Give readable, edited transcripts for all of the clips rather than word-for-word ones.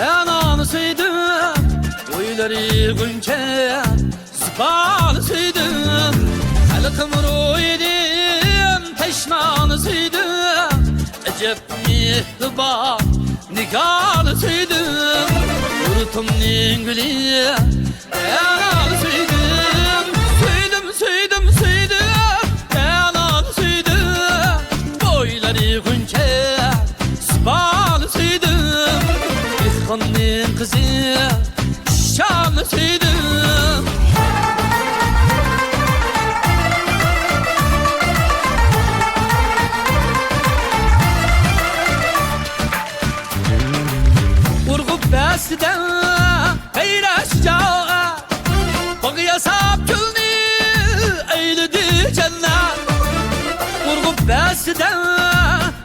ananı sevdim, oyları günce zıpanı sevdim. Halkım ruhidim, teşnanı sevdim. Ecep mihriban, niganı sevdim. Yurtumnin gülü, ananı sevdim. Sevdim, sevdim, sevdim, ananı sevdim. Boyları günce zıpanı sevdim. İhvannin kızı, şanı sevdim. Bəsdən peyləşcəə Bağıya sap gülni eylidi cənnət Vurğub bəsdən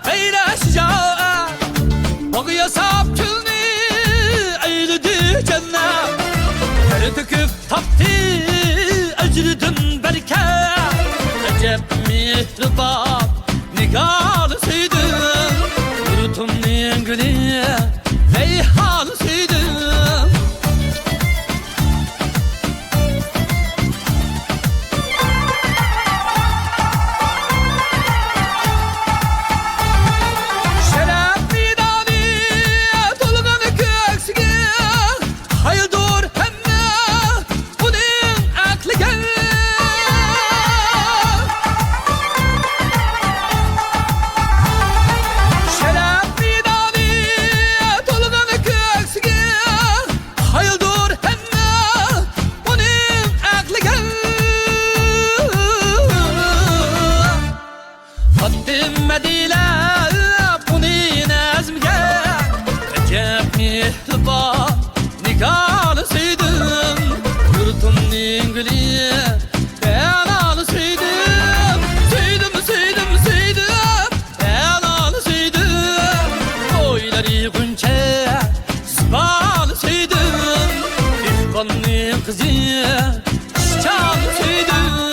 peyləşcəə Bağıya sap gülni eylidi cənnət Hər tüküb tapdı əcridin bərkə Əcəb mihriban niganı sevdim Yurtumnin gülü reyhanı sevdim Şeref midani dolganı köksüge Hayıldır hemme bunun aklıge Şeref midani dolganı köksüge Hayıldır hemme bunun aklıge Fattim medile bunun azmige Ecep mihriban niganı sevdim Yurtumnin gülü ananı sevdim Sevdim, sevdim, sevdim ananı sevdim Boyları günce zıbanı sevdim İhvannin kızı şanı sevdim